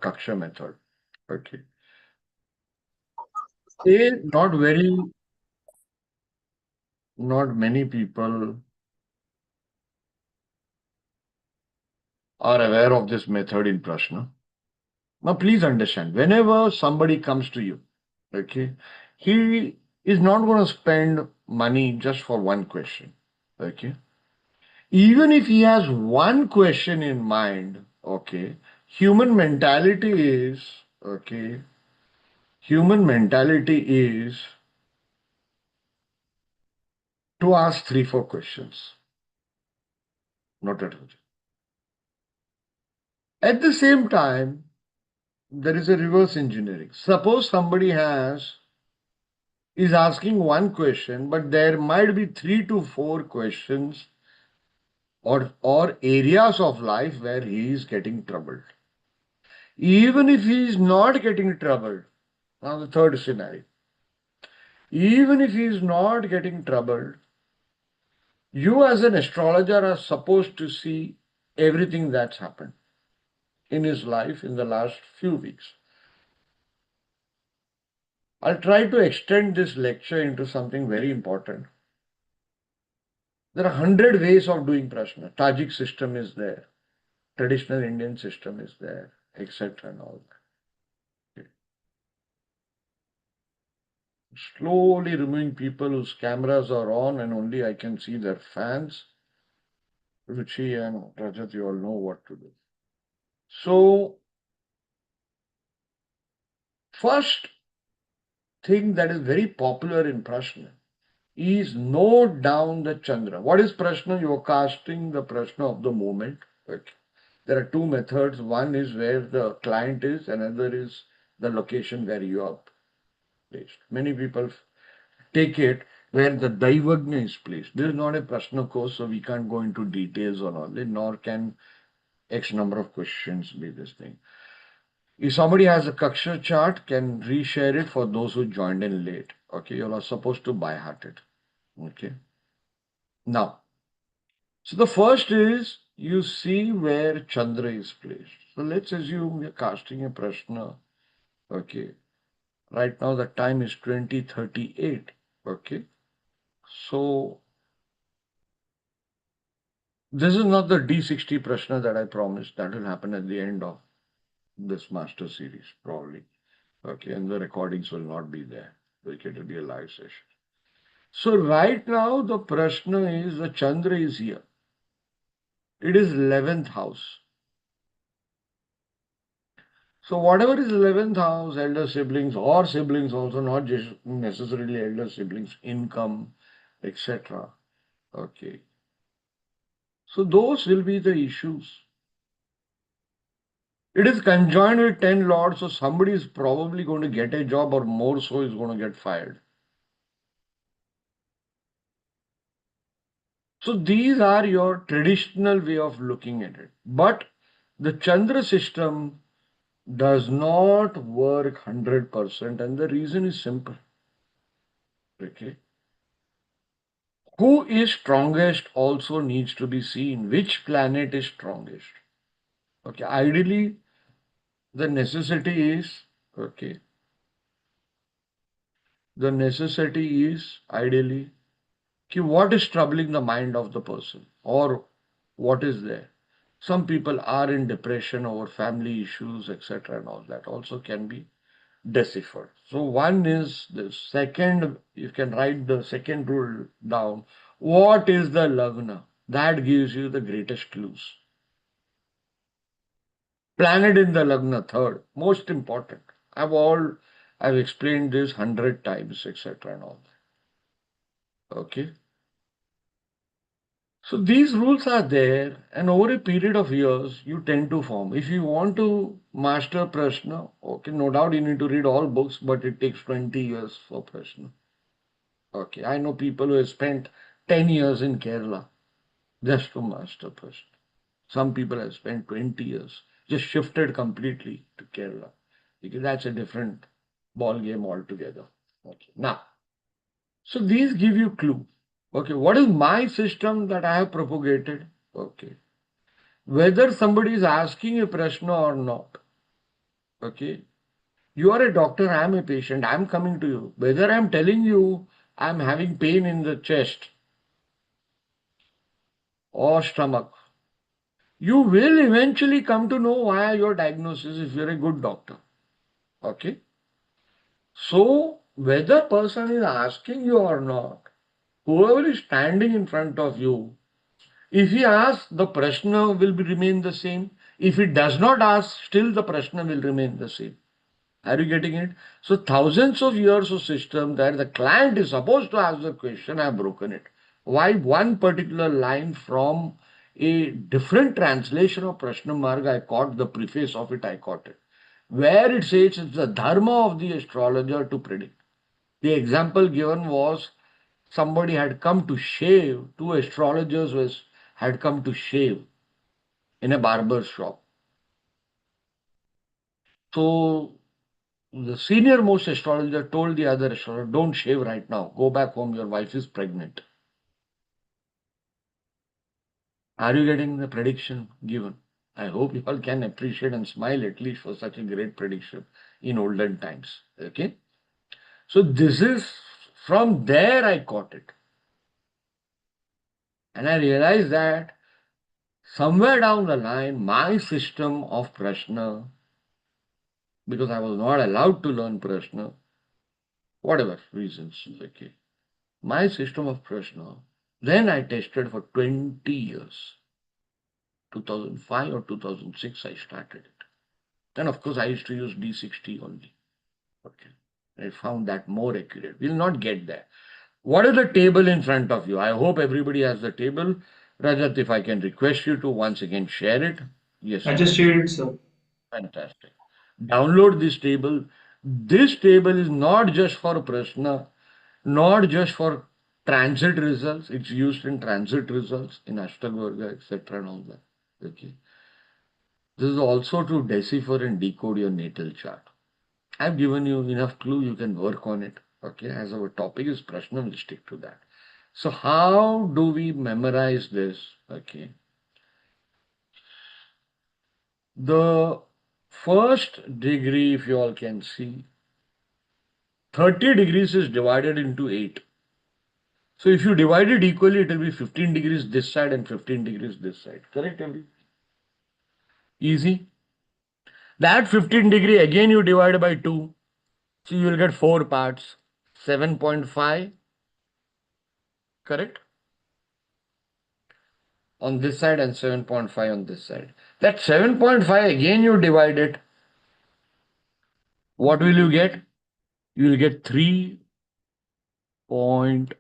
Kakshya Method. Okay. Not many people are aware of this method in Prashna. Now, please understand, whenever somebody comes to you, okay, he is not going to spend money just for one question. Okay. Even if he has one question in mind, okay, human mentality is, okay, human mentality is to ask 3, 4 questions. Not at all. At the same time, there is a reverse engineering. Suppose somebody is asking one question, but there might be 3 to 4 questions or areas of life where he is getting troubled. Even if he is not getting troubled, now the third scenario, even if he is not getting troubled, you as an astrologer are supposed to see everything that's happened in his life in the last few weeks. I'll try to extend this lecture into something very important. There are 100 ways of doing Prashna. Tajik system is there, traditional Indian system is there, etc. and all that. Okay. Slowly removing people whose cameras are on and only I can see their fans. Ruchi and Rajat, you all know what to do. So, first thing that is very popular in Prashna is note down the Chandra. What is Prashna? You are casting the Prashna of the moment. Okay. There are 2 methods. One is where the client is, another is the location where you are placed. Many people take it where the Daivagnya is placed. This is not a Prashna course, so we can't go into details on all it, nor can X number of questions be this thing. If somebody has a Kakshya chart, can reshare it for those who joined in late. Okay, you are supposed to by heart it. Okay. Now, so the first is you see where Chandra is placed. So let's assume you're casting a Prashna. Okay. Right now the time is 20:38. Okay. So this is not the D60 Prashna that I promised. That will happen at the end of this master series, probably. Okay. And the recordings will not be there. It will be a live session. So right now the Prashna is the Chandra is here. It is 11th house. So whatever is 11th house, elder siblings or siblings also, not just necessarily elder siblings, income, etc. Okay. So those will be the issues. It is conjoined with 10 lords, so somebody is probably going to get a job or more so is going to get fired. So these are your traditional way of looking at it. But the Chandra system does not work 100%, and the reason is simple. Okay. Who is strongest also needs to be seen. Which planet is strongest? Okay, ideally, the necessity is, okay, the necessity is ideally, what is troubling the mind of the person or what is there? Some people are in depression over family issues, etc., and all that also can be deciphered. So one is the second, you can write the second rule down. What is the lagna? That gives you the greatest clues. Planet in the lagna, third, most important. I've explained this 100 times, etc. and all that. Okay. So these rules are there, and over a period of years, you tend to form. If you want to master Prashna, okay, no doubt you need to read all books, but it takes 20 years for Prashna. Okay, I know people who have spent 10 years in Kerala just to master Prashna. Some people have spent 20 years, just shifted completely to Kerala, because that's a different ball game altogether. Okay, now, so these give you clue. Okay, what is my system that I have propagated? Okay, whether somebody is asking a Prashna or not. Okay. You are a doctor, I am a patient, I am coming to you. Whether I am telling you I am having pain in the chest or stomach, you will eventually come to know why your diagnosis if you're a good doctor. Okay. So whether person is asking you or not, whoever is standing in front of you, if he asks, the prashna will remain the same. If he does not ask, still the prashna will remain the same. Are you getting it? So thousands of years of system that the client is supposed to ask the question, I have broken it. Why one particular line from a different translation of Prashna Marga, I caught the preface of it, I caught it. Where it says it's the dharma of the astrologer to predict. The example given was somebody had come to shave, two astrologers had come to shave in a barber shop. So the senior most astrologer told the other astrologer, don't shave right now. Go back home. Your wife is pregnant. Are you getting the prediction given? I hope you all can appreciate and smile at least for such a great prediction in olden times. Okay. So this is from there I caught it. And I realized that somewhere down the line, my system of Prashna, because I was not allowed to learn Prashna, whatever reasons, okay. My system of Prashna, then I tested for 20 years. 2005 or 2006, I started it. Then, of course, I used to use D60 only. Okay. I found that more accurate. We'll not get there. What is the table in front of you? I hope everybody has the table. Rajat, if I can request you to once again share it. Yes, I you just can shared share. it, sir. Fantastic. Download this table. This table is not just for Prashna, not just for transit results. It's used in transit results, in Ashtavarga, etc. and all that. Okay. This is also to decipher and decode your natal chart. I've given you enough clue, you can work on it. Okay, as our topic is Prashna, we'll stick to that. So, how do we memorize this? Okay, the first degree, if you all can see, 30 degrees is divided into 8. So, if you divide it equally, it will be 15 degrees this side and 15 degrees this side. Correct? Easy. That 15 degree again you divide by 2. So you will get 4 parts. 7.5, correct? On this side and 7.5 on this side. That 7.5 again you divide it. What will you get? You will get 3 point.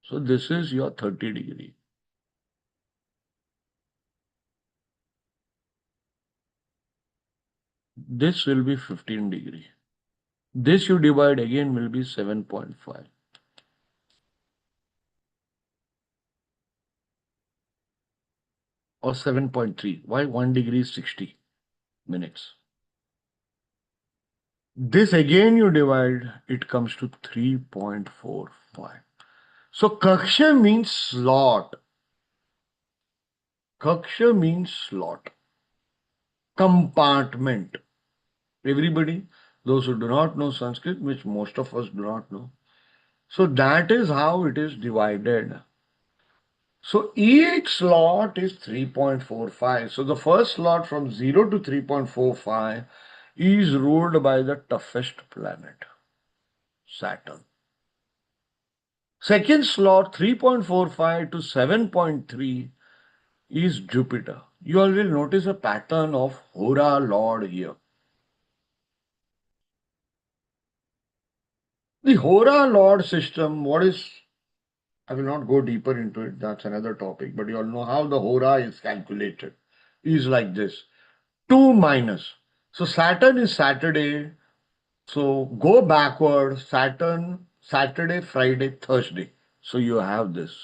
So this is your 30 degree. This will be 15 degree. This you divide again will be 7.5. Or 7.3. Why 1 degree is 60 minutes? This again you divide, it comes to 3.45. So Kakshya means slot. Kakshya means slot. Compartment. Everybody, those who do not know Sanskrit, which most of us do not know. So that is how it is divided. So each slot is 3.45. So the first slot from 0 to 3.45 is ruled by the toughest planet, Saturn. Second slot, 3.45 to 7.3, is Jupiter. You all will notice a pattern of Hora Lord here. The Hora Lord system, what is, I will not go deeper into it, that's another topic, but you all know how the Hora is calculated. Is like this 2 minus. So Saturn is Saturday. So go backward, Saturn, Saturday, Friday, Thursday. So you have this.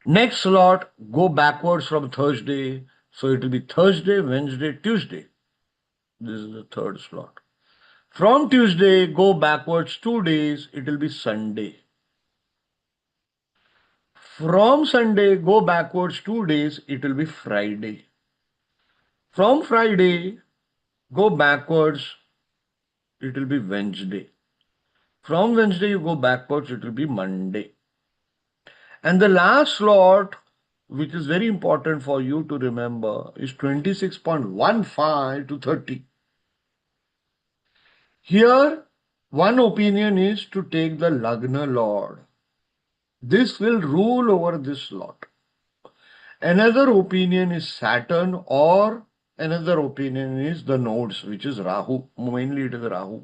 Next slot, go backwards from Thursday. So it will be Thursday, Wednesday, Tuesday. This is the third slot. From Tuesday, go backwards 2 days. It will be Sunday. From Sunday, go backwards 2 days. It will be Friday. From Friday, go backwards, it will be Wednesday. From Wednesday, you go backwards, it will be Monday. And the last slot, which is very important for you to remember, is 26.15 to 30. Here, one opinion is to take the Lagna Lord. This will rule over this slot. Another opinion is Saturn, or another opinion is the nodes, which is Rahu. Mainly it is Rahu.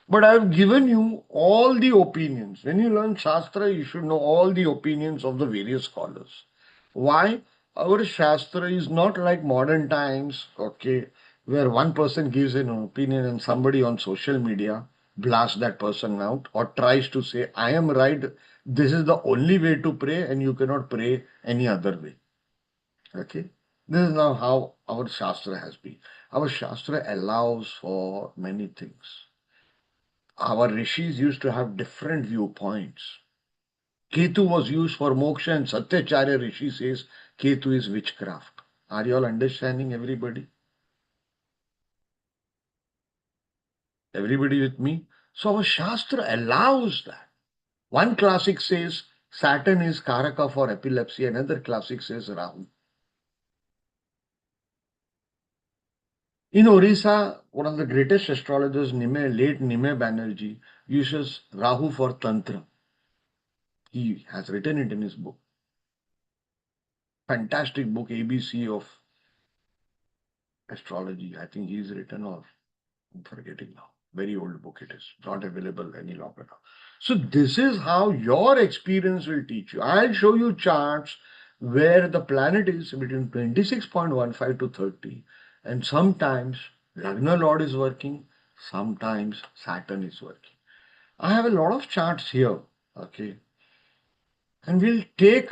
But I have given you all the opinions. When you learn Shastra, you should know all the opinions of the various scholars. Why? Our Shastra is not like modern times, okay, where one person gives an opinion and somebody on social media blasts that person out or tries to say, I am right, this is the only way to pray and you cannot pray any other way. Okay? This is now how our Shastra has been. Our Shastra allows for many things. Our rishis used to have different viewpoints. Ketu was used for moksha, and Satyacharya Rishi says Ketu is witchcraft. Are you all understanding, everybody? Everybody with me? So our Shastra allows that. One classic says Saturn is Karaka for epilepsy, another classic says Rahu. In Orissa, one of the greatest astrologers, late Nime Banerjee, uses Rahu for Tantra. He has written it in his book. Fantastic book, ABC of Astrology. I think he's written, or I'm forgetting now. Very old book it is. Not available any longer now. So this is how your experience will teach you. I'll show you charts where the planet is between 26.15 to 30. And sometimes Lagna Lord is working, sometimes Saturn is working. I have a lot of charts here. Okay. And we'll take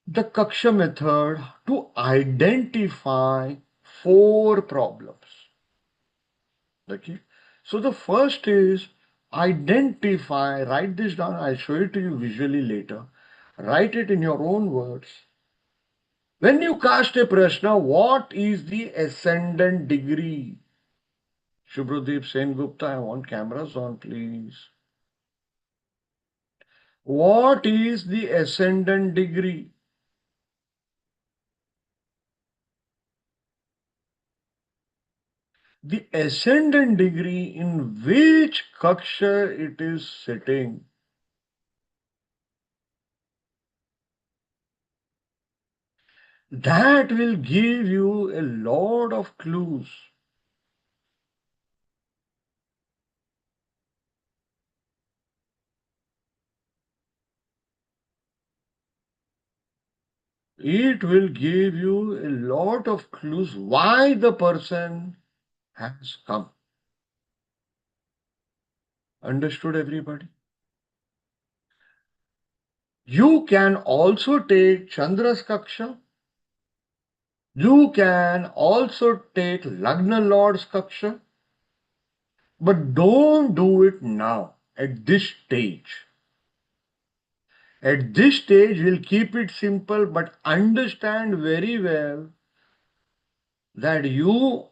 the Kakshya method to identify 4 problems. Okay. So the first is identify, write this down, I'll show it to you visually later. Write it in your own words. When you cast a Prashna, what is the ascendant degree? Shubhradeep Sengupta, I want cameras on, please. What is the ascendant degree? The ascendant degree in which Kaksha it is sitting. That will give you a lot of clues. It will give you a lot of clues why the person has come. Understood, everybody? You can also take Chandra's Kaksha. You can also take Lagna Lord's Kaksha. But don't do it now, at this stage. At this stage, we'll keep it simple, but understand very well that you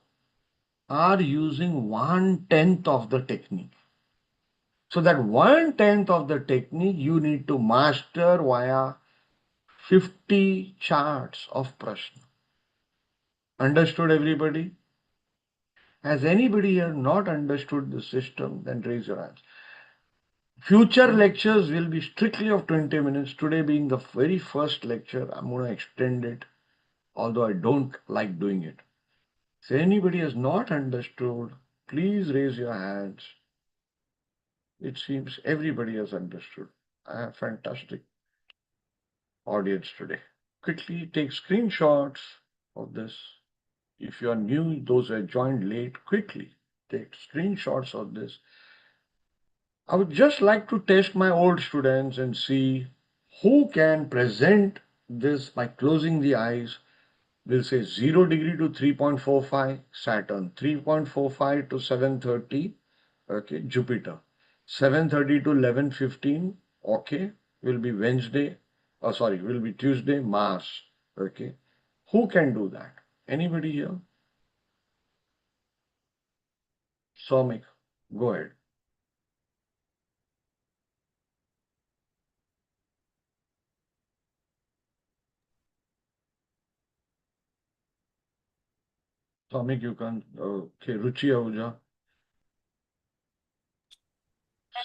are using 1/10 of the technique. So that 1/10 of the technique you need to master via 50 charts of Prashna. Understood, everybody? Has anybody here not understood the system? Then raise your hands. Future lectures will be strictly of 20 minutes. Today being the very first lecture, I'm going to extend it, although I don't like doing it. If anybody has not understood, please raise your hands. It seems everybody has understood. I have fantastic audience today. Quickly take screenshots of this. If you are new, those who have joined late, quickly take screenshots of this. I would just like to test my old students and see who can present this by closing the eyes. We'll say 0 degree to 3.45 Saturn, 3.45 to 7:30, okay, Jupiter, 7:30 to 11:15, okay, will be Wednesday, will be Tuesday, Mars, okay. Who can do that? Anybody here? Somik, go ahead. Somik, you can. Okay, Ruchi Ahuja.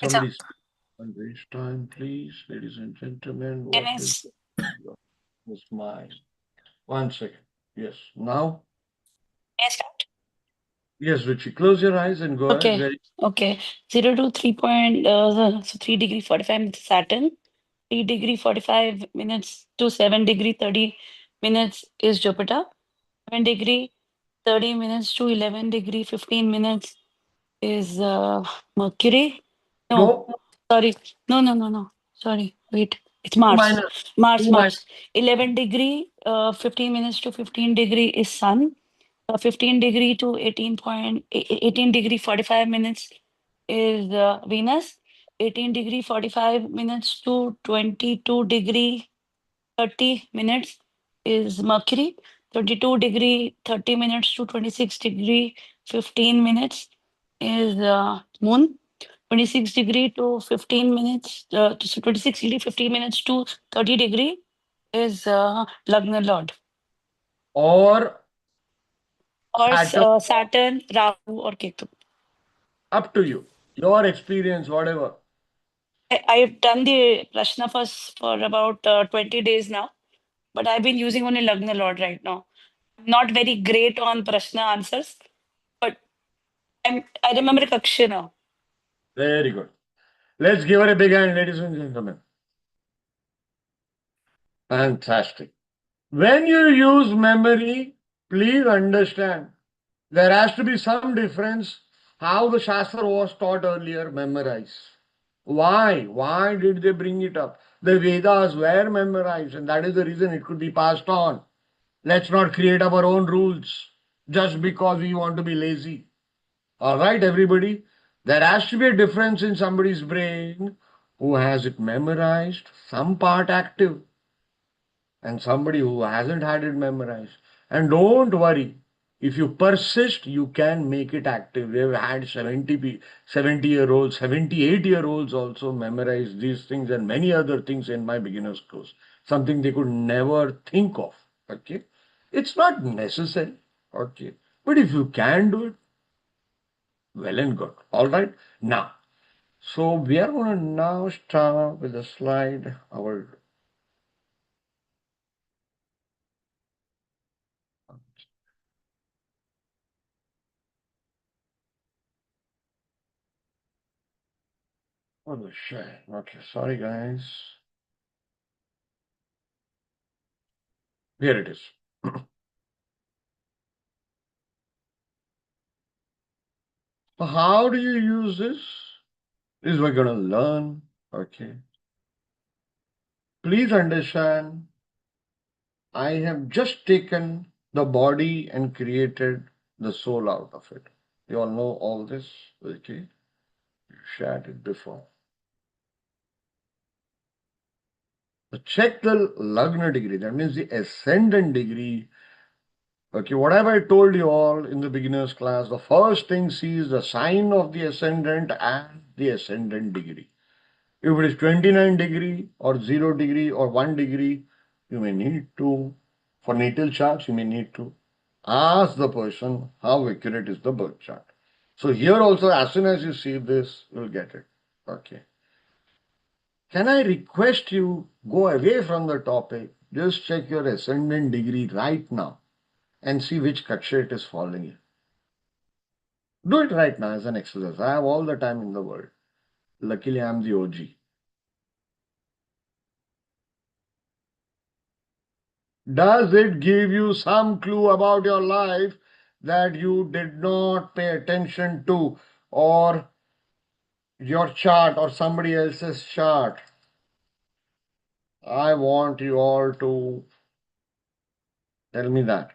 It's up. Somebody waste time, please, ladies and gentlemen. Can What I is s- mine? 1 second. Yes. Now, can I start? yes, Ruchi, close your eyes and go ahead. Okay. Very Okay. 0 to 3 45 minutes Saturn. 3 degree 45 minutes to 7 degree 30 minutes is Jupiter. 7 degree 30 minutes to 11 degree 15 minutes is Mercury. No, no. sorry. No. Sorry. Wait. It's Two Mars. minus. Mars, Two minus. Mars. 11 degree 15 minutes to 15 degree is Sun. 15 degree to 18 degree 45 minutes is Venus. 18 degree 45 minutes to 22 degree 30 minutes is Mercury. 22 degree 30 minutes to 26 degree 15 minutes is Moon. 26 degree to 15 minutes, 26 degree 15 minutes to 30 degree is Lagna Lord. Or Or atom. Saturn, Rahu, or Ketu. Up to you. Your experience, whatever. I've done the Prashna for about 20 days now, but I've been using only Lagna Lord right now. I'm not very great on Prashna answers, but I remember Kakshya now. Very good. Let's give her a big hand, ladies and gentlemen. Fantastic. When you use memory, please understand there has to be some difference how the Shastra was taught earlier, memorize. Why? Why did they bring it up? The Vedas were memorized, and that is the reason it could be passed on. Let's not create our own rules just because we want to be lazy. All right, everybody? There has to be a difference in somebody's brain who has it memorized, some part active, and somebody who hasn't had it memorized. And don't worry, if you persist, you can make it active. We've had 70-year-olds, 78-year-olds also memorize these things and many other things in my beginner's course, something they could never think of. Okay, it's not necessary. Okay, but if you can do it, well and good. All right, now. So we are going to now start with a slide. Our oh shit. Okay, sorry guys. Here it is. So how do you use this? This is we're going to learn. Okay. Please understand, I have just taken the body and created the soul out of it. You all know all this. Okay. You shared it before. So check the Lagna degree. That means the ascendant degree. Okay, whatever I told you all in the beginner's class, the first thing sees the sign of the ascendant and the ascendant degree. If it is 29 degree or 0 degree or 1 degree, you may need to, for natal charts, you may need to ask the person how accurate is the birth chart. So here also, as soon as you see this, you'll get it. Okay. Can I request you go away from the topic? Just check your ascendant degree right now and see which Kakshya it is falling in. Do it right now as an exercise. I have all the time in the world. Luckily, I am the OG. Does it give you some clue about your life that you did not pay attention to, or your chart or somebody else's chart? I want you all to tell me that.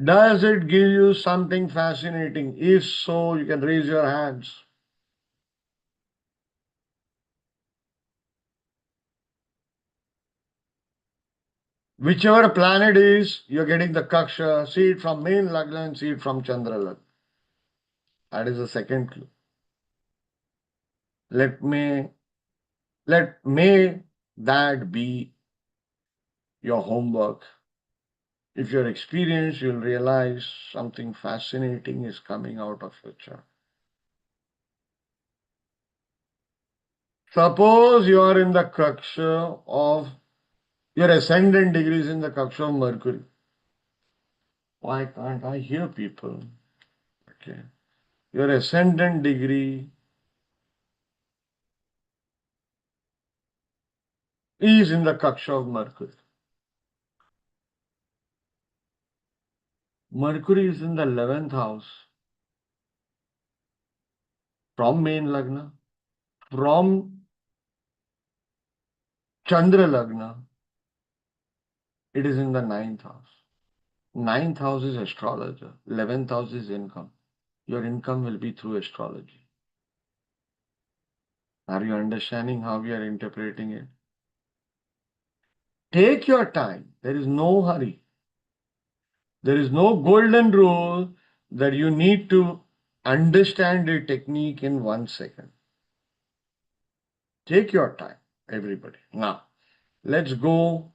Does it give you something fascinating? If so, you can raise your hands. Whichever planet is, you're getting the Kakshya. See it from main Lagna and see it from Chandra Lagna. That is the second clue. May that be your homework. If you're experienced, you'll realize something fascinating is coming out of your chart. Suppose you are in the Kakshya of your ascendant degrees in the Kakshya of Mercury. Why can't I hear people? Okay. Your ascendant degree is in the Kakshya of Mercury. Mercury is in the 11th house from main Lagna, from Chandra Lagna, it is in the 9th house. 9th house is astrologer, 11th house is income. Your income will be through astrology. Are you understanding how we are interpreting it? Take your time. There is no hurry. There is no golden rule that you need to understand the technique in 1 second. Take your time, everybody. Now, let's go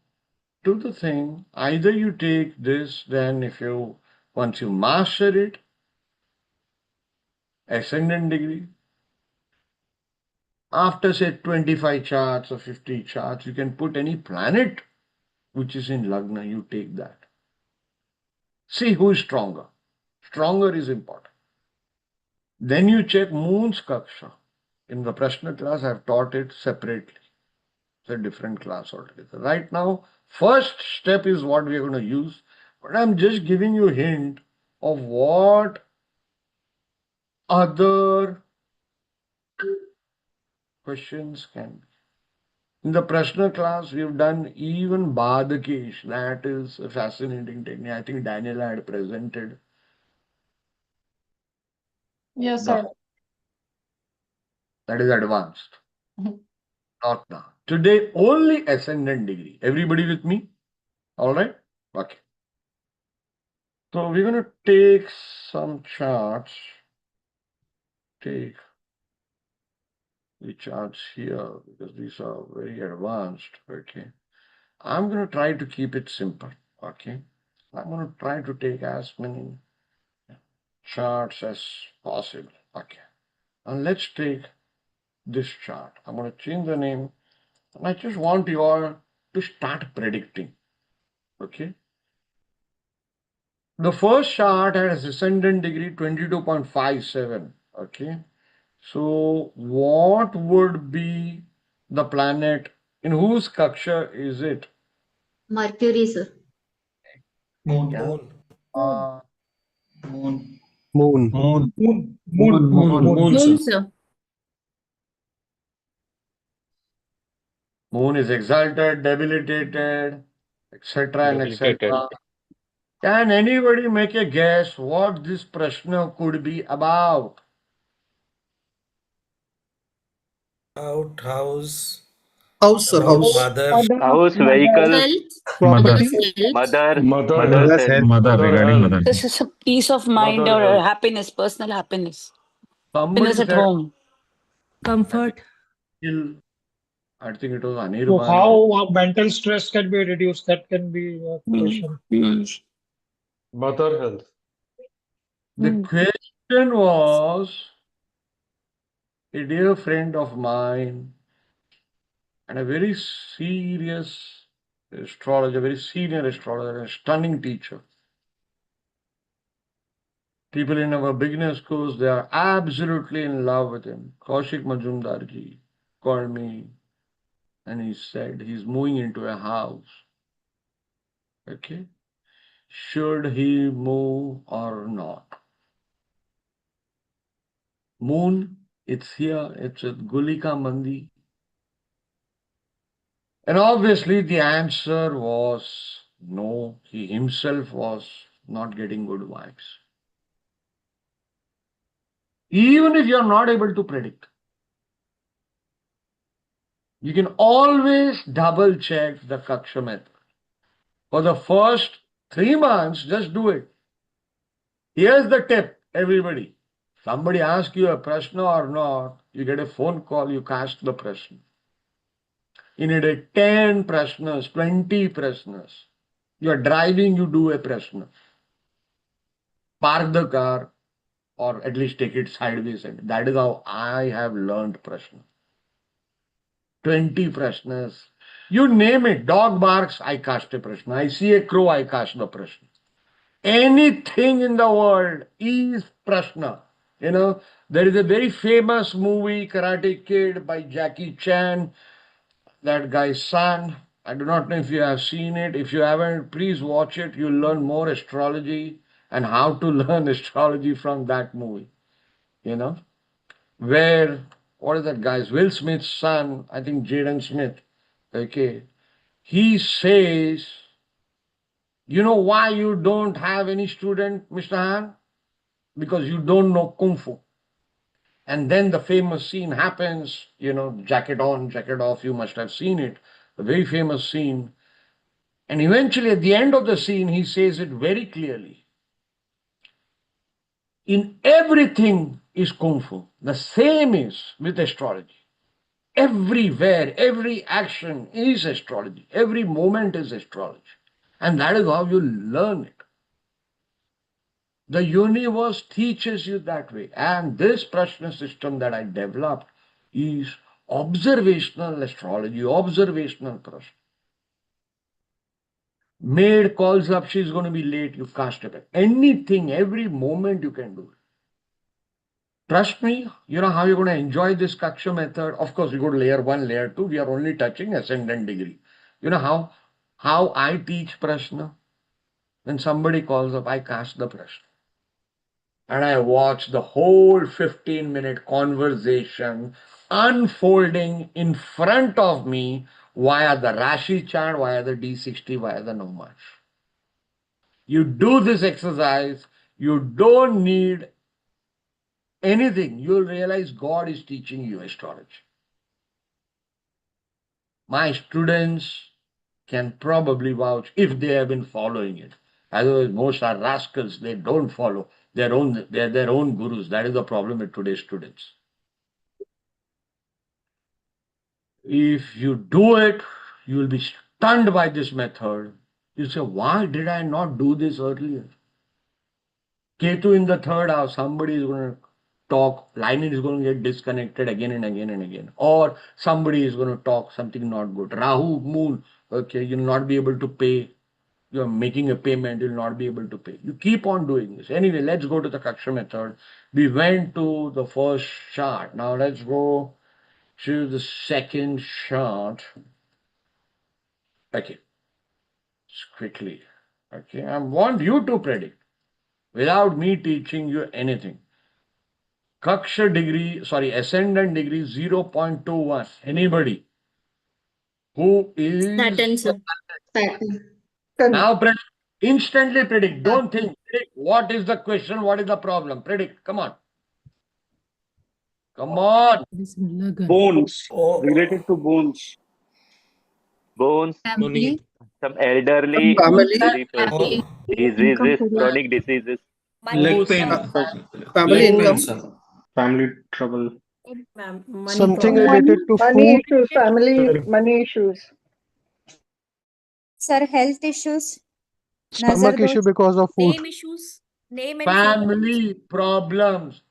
to the thing. Either you take this, then once you master it, ascendant degree, after say 25 charts or 50 charts, you can put any planet which is in Lagna, you take that. See who is stronger. Stronger is important. Then you check moon's Kaksha. In the Prashna class, I have taught it separately. It's a different class altogether. Right now, first step is what we are going to use, but I'm just giving you a hint of what other questions can be. In the Prashna class, we've done even Badakesh. That is a fascinating technique. I think Daniela had presented. Yes, sir. That is advanced. Not now. Today, only ascendant degree. Everybody with me? All right? Okay. So we're going to take some charts. Take the charts here because these are very advanced. Okay. I'm going to try to keep it simple. Okay. I'm going to try to take as many charts as possible. Okay. And let's take this chart. I'm going to change the name. And I just want you all to start predicting. Okay. The first chart has ascendant degree 22.57. Okay. So what would be the planet? In whose Kaksha is it? Mercury, sir. Moon. Yeah. Moon. Moon. Moon. Moon, Sir. sir. Moon is exalted, debilitated, etc. and etc. Can anybody make a guess what this Prashna could be about? House, House, sir. about House. mother, House, vehicle, Health. Property. mother, Mother. mother's Mother's health. health. Mother. Regarding mother. This is a peace of mind Mother or health. happiness, personal happiness. Somebody Happiness at said home. Comfort. I think it was So Anirban. how mental stress can be reduced? That can be a Mm, question. mm, Mother health. The mm. question was a dear friend of mine and a very serious astrologer, very senior astrologer, a stunning teacher. People in our beginners course, they are absolutely in love with him. Kaushik Majumdarji called me and he said he's moving into a house. Okay. Should he move or not? Moon, it's here, it's at Gulika Mandi. And obviously the answer was no. He himself was not getting good vibes. Even if you're not able to predict, you can always double check the Kakshya method. For the first 3 months, just do it. Here's the tip, everybody. Somebody asks you a prashna or not, you get a phone call, you cast the prashna. You need a 10 prashnas, 20 prashnas. You're driving, you do a prashna. Park the car or at least take it sideways. And that is how I have learned prashna. 20 prashnas. You name it. Dog barks, I cast a prashna. I see a crow, I cast the prashna. Anything in the world is prashna. You know, there is a very famous movie, Karate Kid, by Jackie Chan, that guy's son. I do not know if you have seen it. If you haven't, please watch it. You'll learn more astrology and how to learn astrology from that movie. You know, where, what is that guy's? Will Smith's son, I think Jaden Smith. Okay. He says, you know why you don't have any student, Mr. Han? Because you don't know Kung Fu. And then the famous scene happens, you know, jacket on, jacket off. You must have seen it. The very famous scene. And eventually, at the end of the scene, he says it very clearly. In everything is Kung Fu. The same is with astrology. Everywhere, every action is astrology. Every moment is astrology. And that is how you learn it. The universe teaches you that way. And this Prashna system that I developed is observational astrology, observational Prashna. Maid calls up, she's going to be late, you cast it. Anything, every moment you can do it. Trust me, you know how you're going to enjoy this Kakshya method. Of course, you go to layer 1, layer 2. We are only touching ascendant degree. You know how I teach Prashna? When somebody calls up, I cast the Prashna. And I watch the whole 15-minute conversation unfolding in front of me via the Rashi chart, via the D60, via the Nomad. You do this exercise, you don't need anything. You'll realize God is teaching you astrology. My students can probably vouch if they have been following it. Otherwise, most are rascals. They don't follow their own gurus. That is the problem with today's students. If you do it, you will be stunned by this method. You say, why did I not do this earlier? Ketu in the third house, somebody is going to talk, line is going to get disconnected again and again and again. Or somebody is going to talk something not good. Rahu, moon, okay, you'll not be able to pay. You're making a payment, you'll not be able to pay. You keep on doing this. Anyway, let's go to the Kakshya method. We went to the first chart. Now let's go to the second chart. Okay, quickly. Okay, I want you to predict without me teaching you anything. Kakshya degree, sorry, ascendant degree 0.21. Anybody who is Saturn, sir. Saturn. now instantly predict. Don't think. Predict. What is the question? What is the problem? Predict. Come on. Come on. Bones. Related to bones. Bones. Family. Some elderly Family. person. Diseases, chronic diseases. Leg pain. Family income, Family trouble. something related to Money food, issues, family money issues. Sir, health issues, nazar stomach issue dosh, because of food. issues, name and Family problems.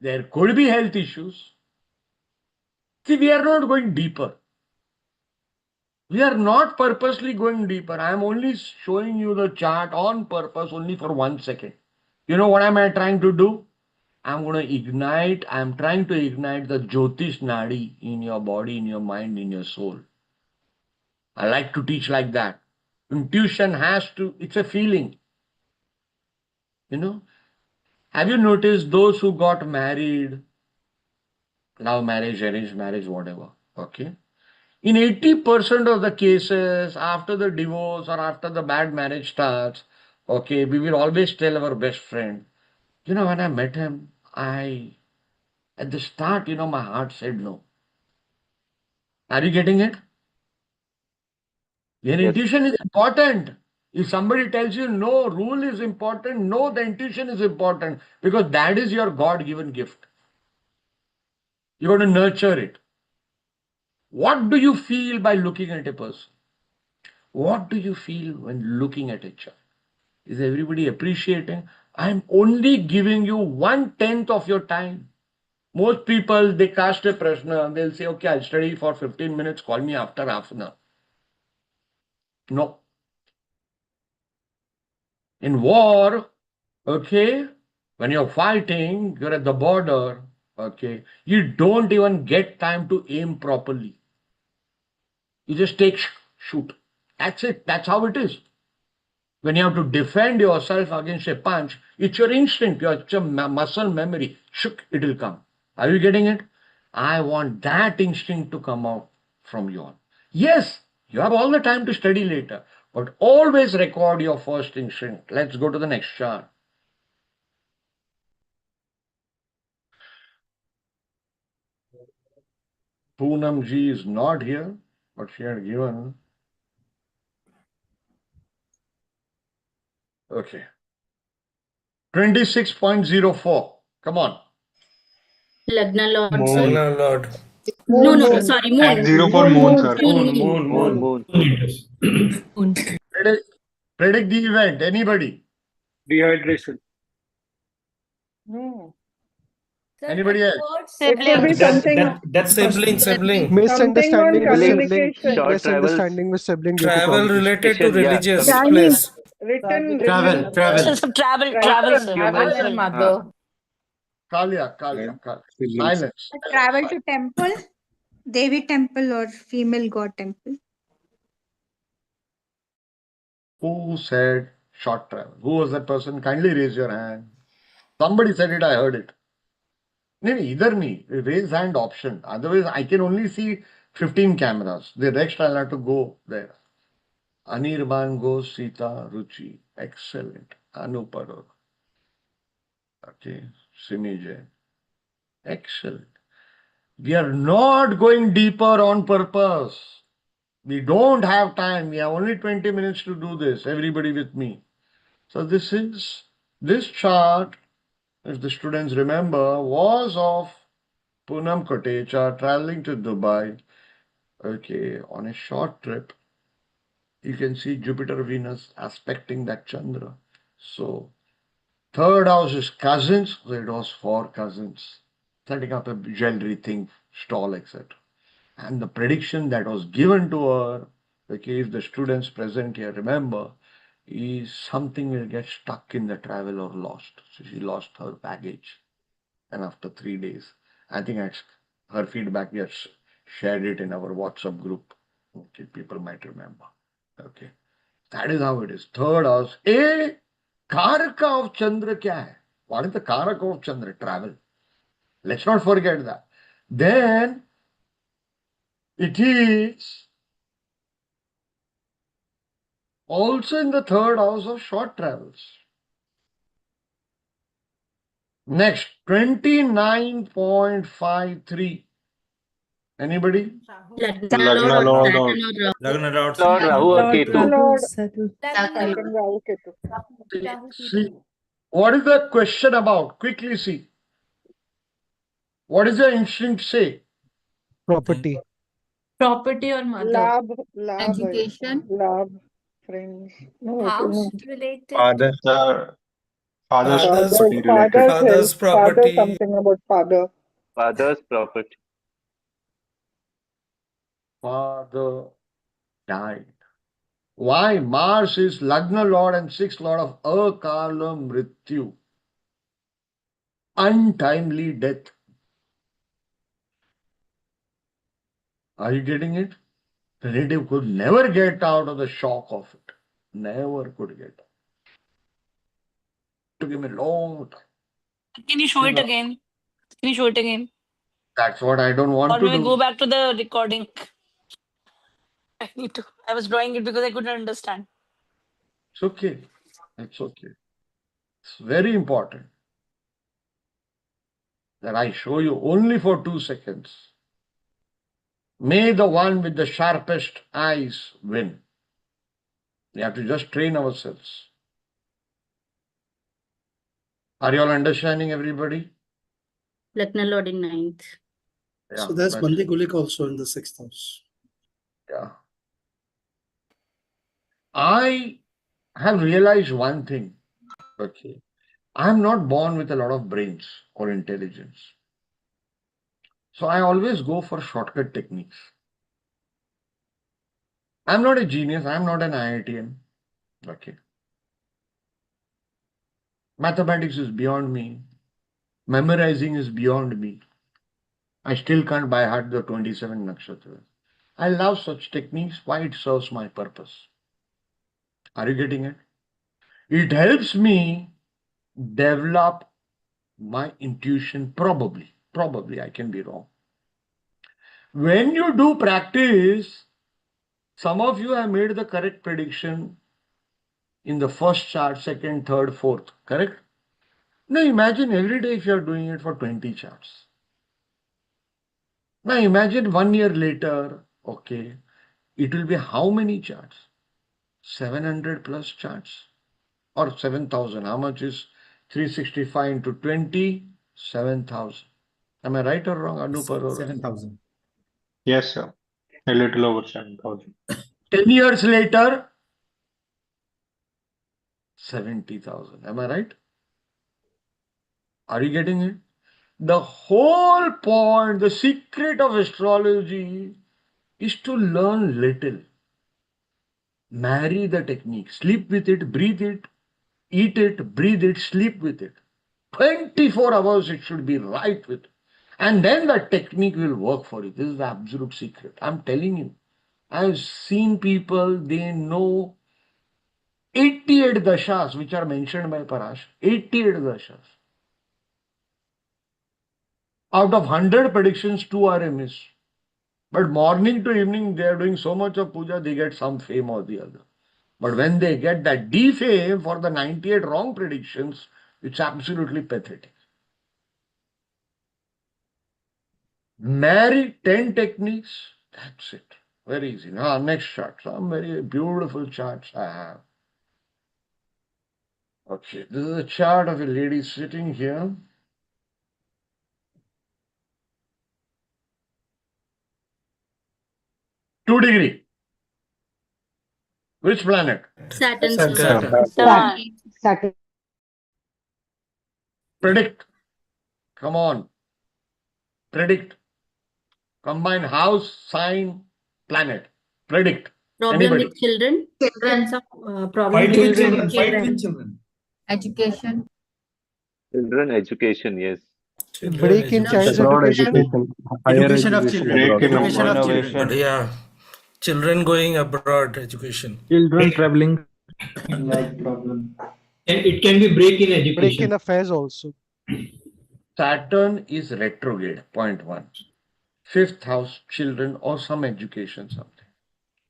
There could be health issues. See, we are not going deeper. We are not purposely going deeper. I am only showing you the chart on purpose only for 1 second. You know what am I trying to do? I'm trying to ignite the Jyotish Nadi in your body, in your mind, in your soul. I like to teach like that. Intuition it's a feeling. You know, have you noticed those who got married, love marriage, arranged marriage, whatever, okay? In 80% of the cases, after the divorce or after the bad marriage starts, okay, we will always tell our best friend, you know, when I met him, at the start, you know, my heart said no. Are you getting it? Your Yes. intuition is important. If somebody tells you no, rule is important, no, the intuition is important because that is your God given gift. You got to nurture it. What do you feel by looking at a person? What do you feel when looking at a child? Is everybody appreciating? I'm only giving you 1/10 of your time. Most people, they cast a prashna, they'll say, okay, I'll study for 15 minutes, call me after half an hour. No. In war, okay, when you're fighting, you're at the border, okay, you don't even get time to aim properly. You just take, shoot. That's it. That's how it is. When you have to defend yourself against a punch, it's your instinct, it's your muscle memory. Shook, it will come. Are you getting it? I want that instinct to come out from you all. Yes, you have all the time to study later, but always record your first instinct. Let's go to the next chart. Poonam ji is not here, but she had given. Okay. 26.04. Come on. Lagna Lord, Moon. sir. Lagna Lord. No, Moon, no, moon. sorry, At moon. 0 for Moon, moon, moon. sir. Moon. Moon. Predict the event. Anybody? Dehydration. No. Sir, Anybody else? It could be Siblings. something, Sibling. something on Misunderstanding with Siblings, sibling. communication. short travels, Misunderstanding with sibling due to communication. yeah, Chinese. Written. So some travel, sir. humans, Travel. Kalia. Siblings. Silence. travel to temple, Devi temple or female god temple. Who said short travel? Who was that person? Kindly raise your hand. Somebody said it, I heard it. No, either me. Raise hand option. Otherwise, I can only see 15 cameras. The rest I'll have to go there. Anirban goes Sita Ruchi. Excellent. Anuparor. Okay. Simije. Excellent. We are not going deeper on purpose. We don't have time. We have only 20 minutes to do this. Everybody with me. So this chart, if the students remember, was of Poonam Kotecha traveling to Dubai. Okay, on a short trip. You can see Jupiter Venus aspecting that Chandra. So third house is cousins, so it was for cousins. Setting up a jewelry thing, stall, etc. And the prediction that was given to her, okay, if the students present here remember, is something will get stuck in the travel or lost. So she lost her baggage. And after 3 days, I think her feedback, we have shared it in our WhatsApp group. Okay, people might remember. Okay. That is how it is. Third house. A Karaka of Chandra kya hai? What is the Karaka of Chandra? Travel. Let's not forget that. Then it is also in the third house of short travels. Next, 29.53. Anybody? Lagna Lord or Lord Rahu or Ketu. Lord, Saturn. Saturn, Rahu, Ketu. See, what is the question about? Quickly see. What does the instinct say? Property. Property or mother. Lab, Education. lab, friends. No, it House is related. father's father's, property related. father's health, father something about father. Father's property. Father died. Why? Mars is Lagna Lord and sixth Lord of Akala Mrityu. Untimely death. Are you getting it? The relative could never get out of the shock of it. Never could get out. It took him a long time. Can you show it again? Can you show it again? That's what I don't want Or to maybe do. go back to the recording. I need to. I was drawing it because I couldn't understand. It's okay. It's okay. It's very important that I show you only for 2 seconds. May the one with the sharpest eyes win. We have to just train ourselves. Are you all understanding, everybody? Lagna Lord in ninth. Yeah, So there's that's Bandi it. Gulik also in the 6th house. Yeah. I have realized one thing. Okay. I'm not born with a lot of brains or intelligence. So I always go for shortcut techniques. I'm not a genius. I'm not an IITian. Okay. Mathematics is beyond me. Memorizing is beyond me. I still can't by heart the 27 nakshatras. I love such techniques. Why? It serves my purpose. Are you getting it? It helps me develop my intuition, probably. Probably, I can be wrong. When you do practice, some of you have made the correct prediction in the first chart, second, third, fourth, correct? Now imagine every day if you are doing it for 20 charts. Now imagine 1 year later, okay, it will be how many charts? 700 plus charts or 7,000. How much is 365 into 20? 7,000. Am I right or wrong, Anupar? 7,000. Yes, sir. A little over 7,000. 10 years later, 70,000. Am I right? Are you getting it? The whole point, the secret of astrology is to learn little. Marry the technique. Sleep with it, breathe it, eat it, breathe it, sleep with it. 24 hours it should be right with. And then the technique will work for you. This is the absolute secret. I'm telling you. I've seen people, they know 88 dashas which are mentioned by Parash. 88 dashas. Out of 100 predictions, 2 are a miss. But morning to evening, they are doing so much of puja, they get some fame or the other. But when they get that defame for the 98 wrong predictions, it's absolutely pathetic. Marry 10 techniques, that's it. Very easy. Now, next chart. Some very beautiful charts I have. Okay, this is a chart of a lady sitting here. Two degree. Which planet? Saturn. Saturn. Predict. Come on. Predict. Combine house, sign, planet. Predict. Problem Anybody? with children. Problem Fight with with children. Education. Children education, yes. Break in child's Abroad education. education. Higher Education of education children. Break in abroad. Education of innovation. children. Yeah. Children going abroad education. Children traveling. And it can be break in Break education. in affairs also. Saturn is retrograde. Point one. Fifth house, children or some education, something.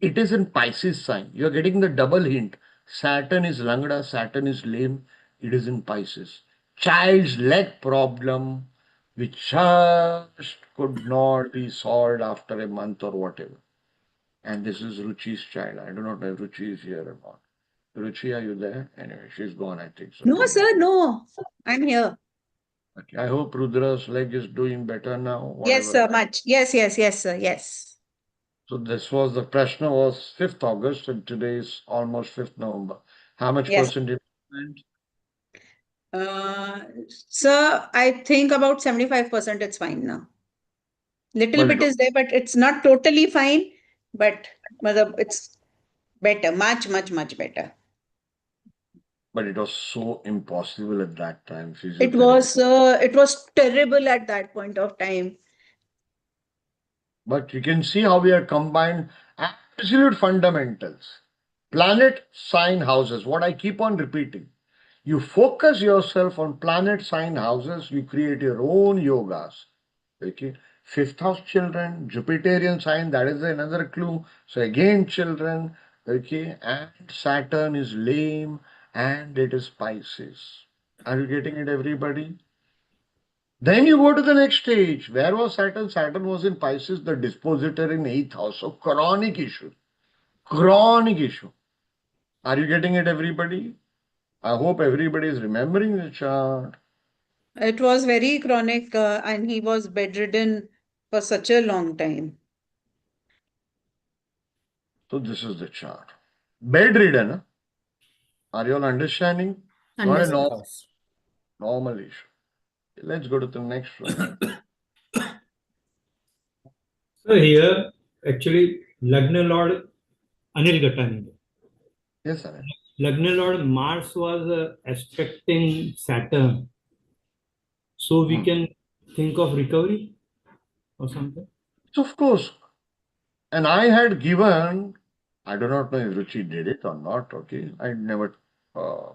It is in Pisces sign. You are getting the double hint. Saturn is Langda, Saturn is lame. It is in Pisces. Child's leg problem, which just could not be solved after a month or whatever. And this is Ruchi's child. I do not know if Ruchi is here or not. Ruchi, are you there? Anyway, she's gone, I think so. No, sir, no. I'm here. Okay. I hope Rudra's leg is doing better now. Yes, Whatever. sir, much. Yes, sir, yes. So this was the Prashna was 5th August and today is almost 5th November. How much Yes. percent improvement? Sir, I think about 75% it's fine now. Little Well, bit is there, but it's not totally fine, but it's better, much better. But it was so impossible at that time. It was terrible at that point of time. But you can see how we are combined absolute fundamentals. Planet, sign, houses. What I keep on repeating. You focus yourself on planet, sign, houses. You create your own yogas. Okay. 5th house children, Jupiterian sign. That is another clue. So again, children. Okay. And Saturn is lame and it is Pisces. Are you getting it, everybody? Then you go to the next stage. Where was Saturn? Saturn was in Pisces, the dispositor in 8th house. So chronic issue. Chronic issue. Are you getting it, everybody? I hope everybody is remembering the chart. It was very chronic, and he was bedridden for such a long time. So this is the chart. Bedridden, huh? Are you all understanding? Not a Understood. normal issue. Let's go to the next one. So here, actually, Lagna Lord Anil Gatani. Yes, sir. Lagna Lord Mars was aspecting Saturn. So we can think of recovery or something. So of course, and I had given, I do not know if Ruchi did it or not, okay. I never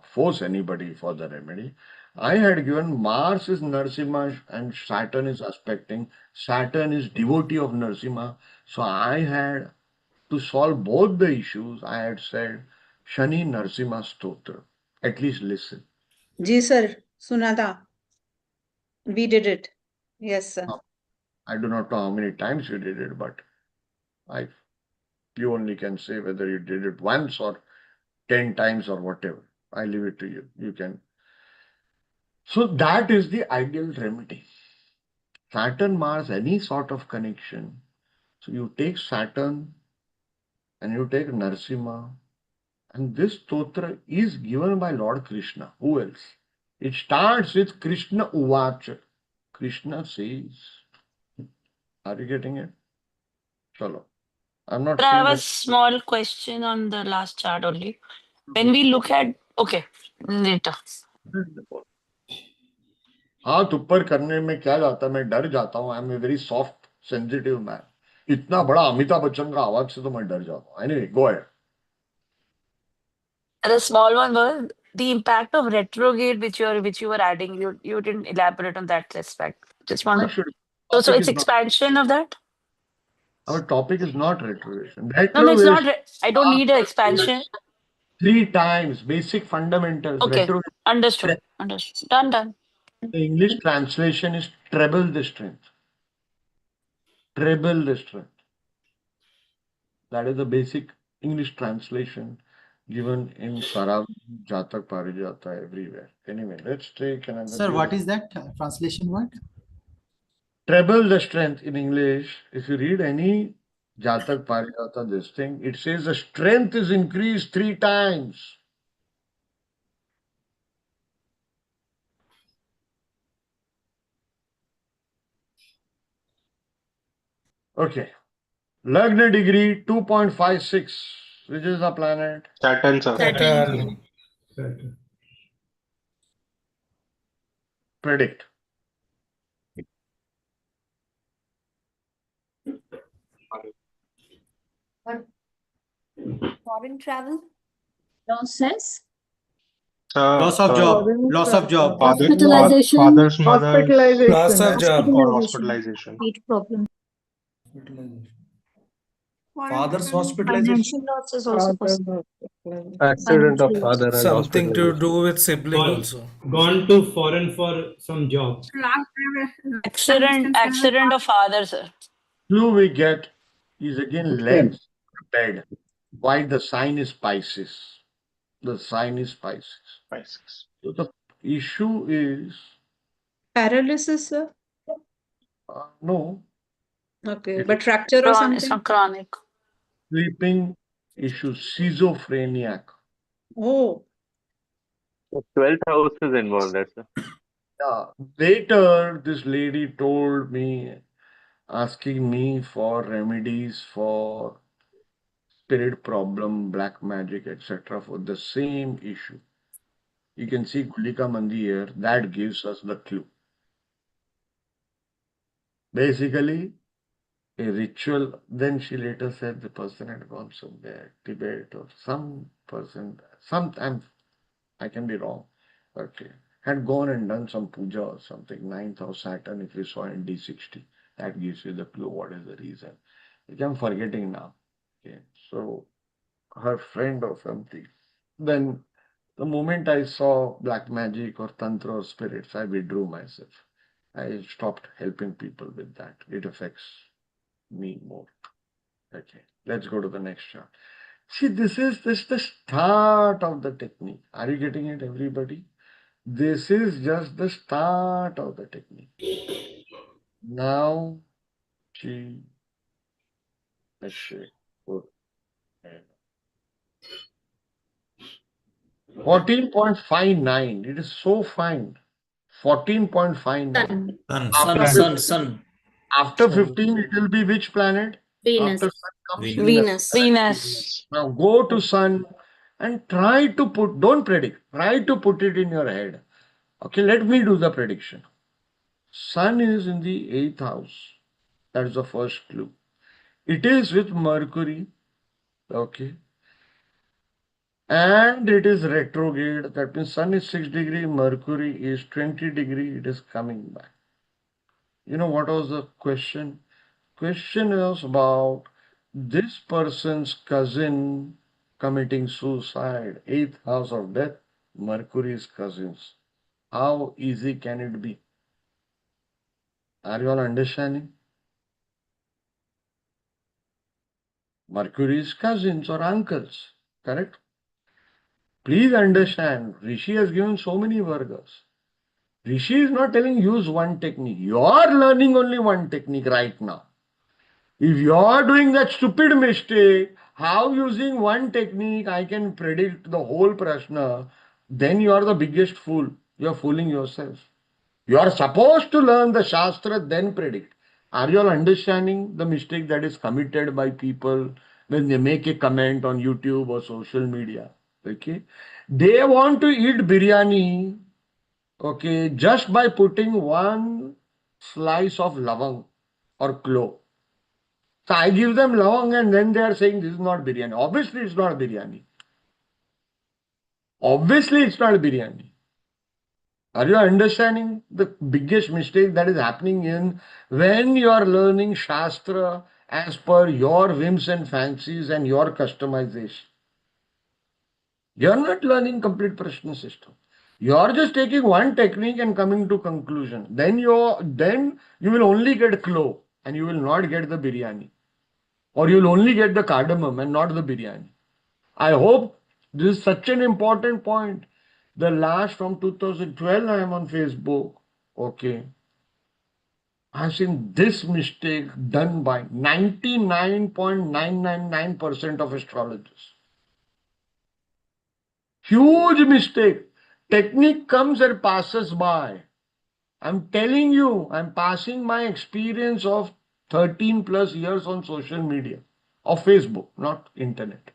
force anybody for the remedy. I had given Mars is Narsimha and Saturn is aspecting. Saturn is devotee of Narsimha. So I had to solve both the issues. I had said Shani Narsimha Stotra. At least listen. Ji sir, Sunada. We did it. Yes, sir. I do not know how many times you did it, but you only can say whether you did it once or 10 times or whatever. I leave it to you. You can. So that is the ideal remedy. Saturn, Mars, any sort of connection. So you take Saturn and you take Narsimha, and this stotra is given by Lord Krishna. Who else? It starts with Krishna Uvacha. Krishna says, are you getting it? Chalo. I'm not But I seeing have a that. small question on the last chart only. When we look at, okay, later. हाथ ऊपर करने में क्या जाता है, मैं डर जाता हूँ. I am a very soft sensitive man. इतना बड़ा अमिताभ बच्चन का आवाज से तो मैं डर जाता हूँ. Anyway, go ahead. The small one was the impact of retrograde, which you were adding. You didn't elaborate on that aspect. Just want to. So it's expansion of that. Our topic is not retrogression. No, it's not. Retrogression. I don't need an expansion. 3 times basic fundamentals. Okay, Retrogression. understood. Understood. Done. The English translation is treble the strength. Treble the strength. That is the basic English translation given in Sarav, Jatak, Parijata, everywhere. Anyway, let's take another. Sir, what is that translation word? Treble the strength in English. If you read any Jatak, Parijata, this thing, it says the strength is increased 3 times. Okay. Lagna degree 2.56. Which is the planet? Saturn, sir. Saturn. Predict. Foreign travel? Nonsense. Loss of job. Loss of job. Hospitalization. Father's mother. Hospitalization. Loss of job. Or hospitalization. Heat problem. Father's hospitalization. Financial loss is also possible. Accident of Financial loss. father and Something to hospitalization. do with sibling also. Gone to foreign for some job. Accident of father, sir. Clue we get is again legs, bed. Why the sign is Pisces? The sign is Pisces. Pisces. So the issue is Paralysis, sir. no. Okay, It but fracture or It's something? not chronic. sleeping issue, schizophrenic. Oh, 12th house is involved, that's sir. Yeah. Later, this lady told me, asking me for remedies for spirit problem, black magic, etc. for the same issue. You can see Gulika Mandi here. That gives us the clue. Basically, a ritual. Then she later said the person had gone somewhere, Tibet or some person, sometimes I can be wrong. Okay. Had gone and done some puja or something. 9th house Saturn, if you saw in D60, that gives you the clue what is the reason. Which I'm forgetting now. Okay. So her friend or something. Then the moment I saw black magic or tantra or spirits, I withdrew myself. I stopped helping people with that. It affects me more. Okay, let's go to the next chart. See, this is just the start of the technique. Are you getting it, everybody? This is just the start of the technique. Now, she, let's see. 14.59. It is so fine. 14.59. After 15, it will be which planet? Venus. After Sun comes Venus. Venus. Now go to Sun and try to put, don't predict, try to put it in your head. Okay, let me do the prediction. Sun is in the 8th house. That is the first clue. It is with Mercury. Okay. And it is retrograde. That means Sun is 6 degree, Mercury is 20 degree. It is coming back. You know what was the question? Question was about this person's cousin committing suicide. 8th house of death, Mercury's cousins. How easy can it be? Are you all understanding? Mercury's cousins or uncles, correct? Please understand, Rishi has given so many Vargas. Rishi is not telling use one technique. You are learning only one technique right now. If you are doing that stupid mistake, how using one technique I can predict the whole Prashna, then you are the biggest fool. You are fooling yourself. You are supposed to learn the Shastra, then predict. Are you all understanding the mistake that is committed by people when they make a comment on YouTube or social media? Okay. They want to eat biryani, okay, just by putting one slice of lavang or clove. So I give them lavang and then they are saying this is not biryani. Obviously, it's not biryani. Obviously, it's not biryani. Are you understanding the biggest mistake that is happening in when you are learning Shastra as per your whims and fancies and your customization? You are not learning complete Prashna system. You are just taking one technique and coming to conclusion. Then you will only get clove and you will not get the biryani. Or you will only get the cardamom and not the biryani. I hope this is such an important point. The last from 2012 I am on Facebook. Okay. I've seen this mistake done by 99.999% of astrologers. Huge mistake. Technique comes and passes by. I'm telling you, I'm passing my experience of 13 plus years on social media, of Facebook, not internet.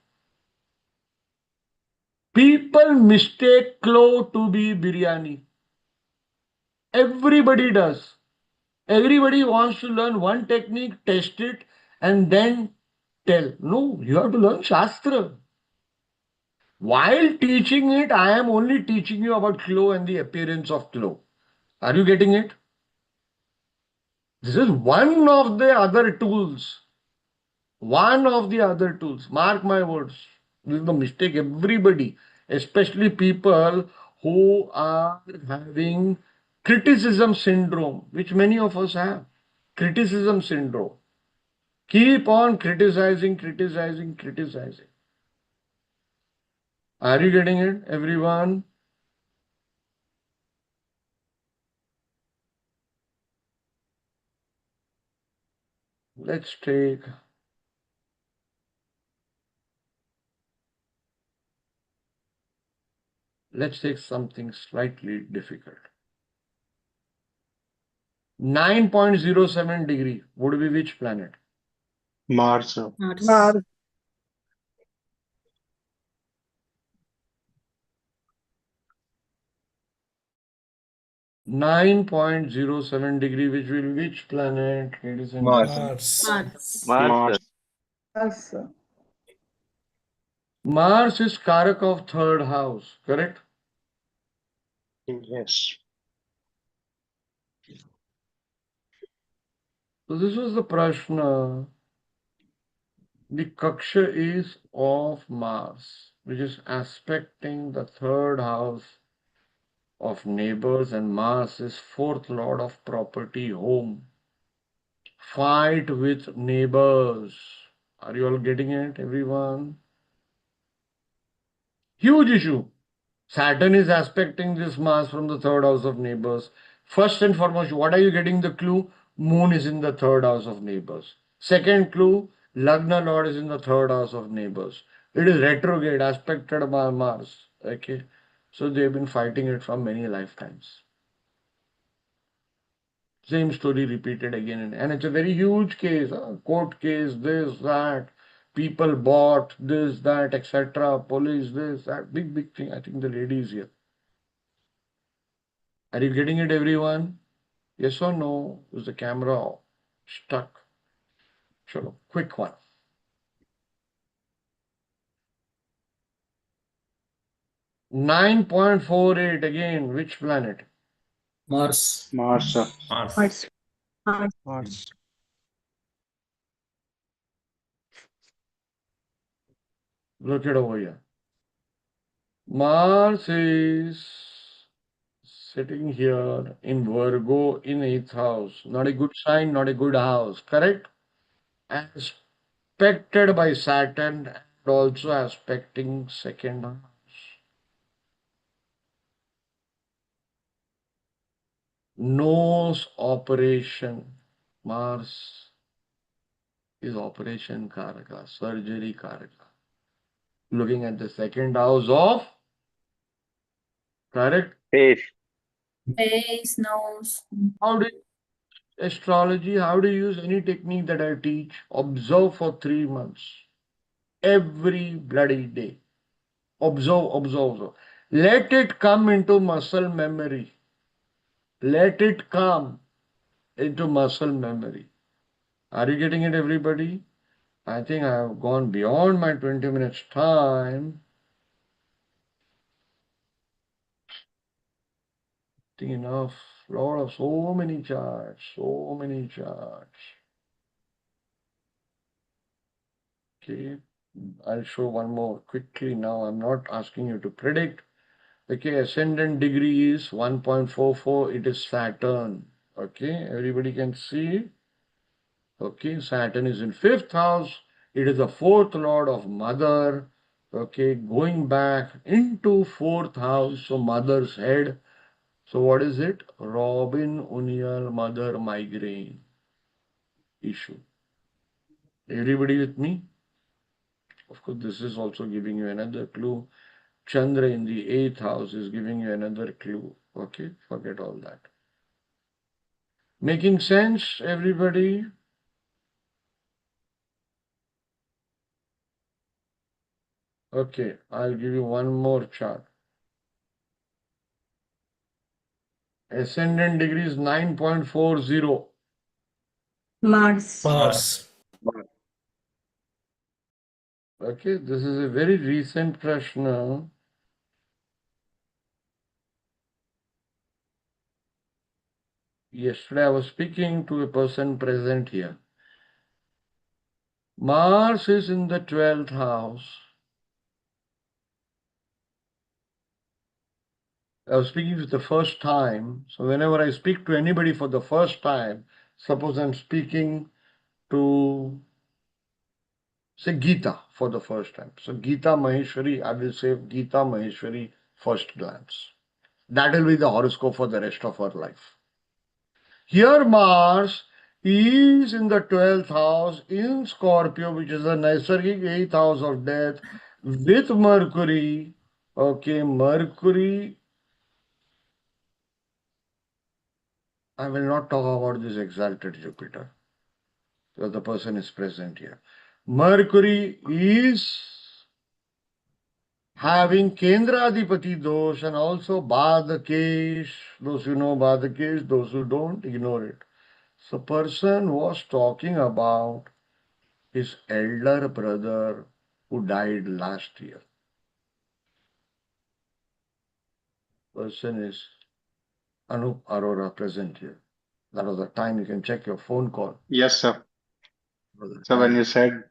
People mistake clove to be biryani. Everybody does. Everybody wants to learn one technique, test it, and then tell. No, you have to learn Shastra. While teaching it, I am only teaching you about clove and the appearance of clove. Are you getting it? This is one of the other tools. One of the other tools. Mark my words. This is the mistake everybody, especially people who are having criticism syndrome, which many of us have. Criticism syndrome. Keep on criticizing, criticizing, criticizing. Are you getting it, everyone? Let's take something slightly difficult. 9.07 degree would be which planet? Mars. Mars. 9.07 degree, which planet? Ladies and Mars. Mars. Mars. Mars is Karak of third house, correct? Yes. So this was the Prashna. The Kakshya is of Mars, which is aspecting the third house of neighbors, and Mars is fourth lord of property, home. Fight with neighbors. Are you all getting it, everyone? Huge issue. Saturn is aspecting this Mars from the third house of neighbors. First and foremost, what are you getting the clue? Moon is in the third house of neighbors. Second clue, Lagna Lord is in the third house of neighbors. It is retrograde, aspected by Mars. Okay. So they've been fighting it from many lifetimes. Same story repeated again and it's a very huge case, court case, this, that. People bought this, that, etc. Police, this, that. Big thing. I think the lady is here. Are you getting it, everyone? Yes or no? Is the camera stuck? Sure. Quick one. 9.48 again. Which planet? Mars. Mars, sir. Mars. Mars. Look it over here. Mars is sitting here in Virgo in 8th house. Not a good sign, not a good house. Correct? Aspected by Saturn and also aspecting second house. Nose operation. Mars is operation Karaka, surgery Karaka. Looking at the second house of, correct? Face. Face, nose. How do you, astrology, how do you use any technique that I teach? Observe for 3 months. Every bloody day. Observe. Let it come into muscle memory. Let it come into muscle memory. Are you getting it, everybody? I think I have gone beyond my 20 minutes time. I think enough. So many charts. Okay. I'll show one more quickly now. I'm not asking you to predict. Okay, ascendant degree is 1.44. It is Saturn. Okay, everybody can see. Okay, Saturn is in 5th house. It is the 4th lord of mother. Okay, going back into 4th house. So mother's head. So what is it? Robin O'Neill mother migraine issue. Everybody with me? Of course, this is also giving you another clue. Chandra in the 8th house is giving you another clue. Okay, forget all that. Making sense, everybody? Okay, I'll give you one more chart. Ascendant degree is 9.40. Mars. Mars. Okay, this is a very recent Prashna. Yesterday I was speaking to a person present here. Mars is in the 12th house. I was speaking for the first time. So whenever I speak to anybody for the first time, suppose I'm speaking to, say, Gita for the first time. So Gita Maheshwari, I will say Gita Maheshwari first glance. That will be the horoscope for the rest of her life. Here Mars is in the 12th house in Scorpio, which is the Naisargic 8th house of death, with Mercury. Okay, Mercury. I will not talk about this exalted Jupiter, because the person is present here. Mercury is having Kendradipati dosh and also Badakesh. Those who know Badakesh, those who don't, ignore it. So person was talking about his elder brother who died last year. Person is Anup Arora present here. That was the time you can check your phone call. Yes, sir. So when you said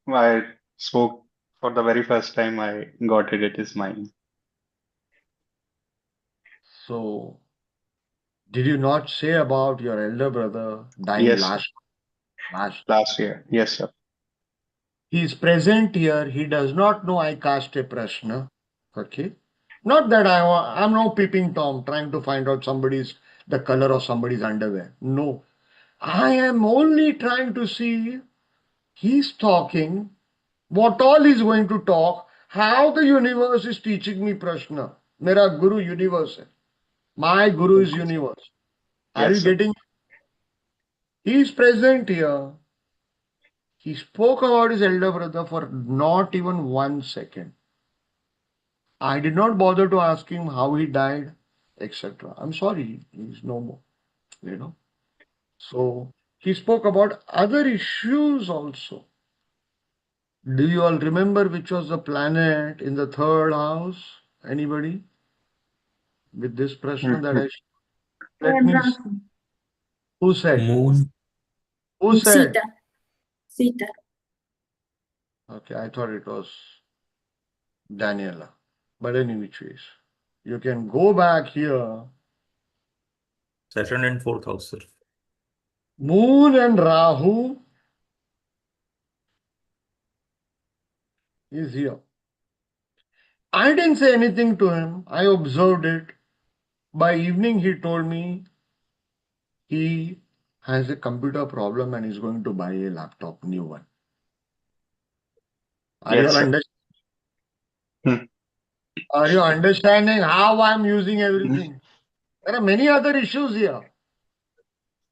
I spoke for the very first time, I got it. It is mine. So, did you not say about your elder brother dying Yes, sir. last year? Yes, sir. He is present here. He does not know I cast a Prashna. Okay. Not that I'm no peeping Tom trying to find out the color of somebody's underwear. No. I am only trying to see he's talking, what all he's going to talk, how the universe is teaching me Prashna. Mera Guru universe hai. My Guru is universe. Are Yes, you sir. getting? He is present here. He spoke about his elder brother for not even 1 second. I did not bother to ask him how he died, etc. I'm sorry, he's no more, you know. So he spoke about other issues also. Do you all remember which was the planet in the third house? Anybody? With this Prashna that I let me see. Who said? Moon. Who said? Sita. Sita. Okay, I thought it was Daniela. But any which ways, you can go back here. Saturn in fourth house, sir. Moon and Rahu is here. I didn't say anything to him. I observed it. By evening, he told me he has a computer problem and is going to buy a laptop, new one. Are you Yes, all sir. understanding? Hmm. Are you understanding how I'm using everything? There are many other issues here.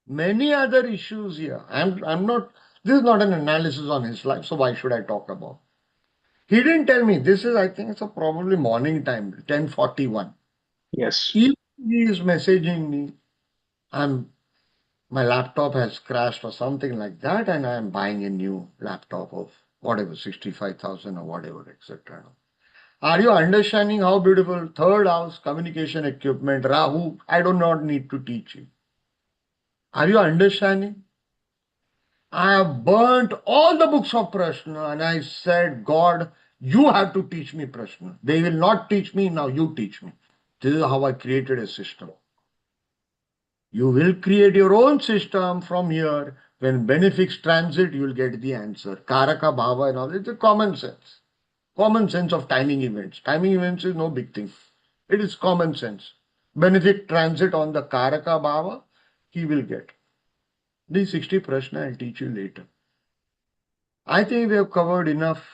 Many other issues here. I'm not, this is not an analysis on his life, so why should I talk about? He didn't tell me. This is, I think it's a probably morning time, 10:41. Yes. If he is messaging me, my laptop has crashed or something like that, and I'm buying a new laptop of whatever, 65,000 or whatever, etc. Are you understanding how beautiful? Third house, communication equipment, Rahu, I do not need to teach you. Are you understanding? I have burnt all the books of Prashna and I said, God, you have to teach me Prashna. They will not teach me, now you teach me. This is how I created a system. You will create your own system from here. When benefics transit, you will get the answer. Karaka Bhava and all, it's a common sense. Common sense of timing events. Timing events is no big thing. It is common sense. Benefic transit on the Karaka Bhava, he will get. These 60 Prashna I'll teach you later. I think we have covered enough.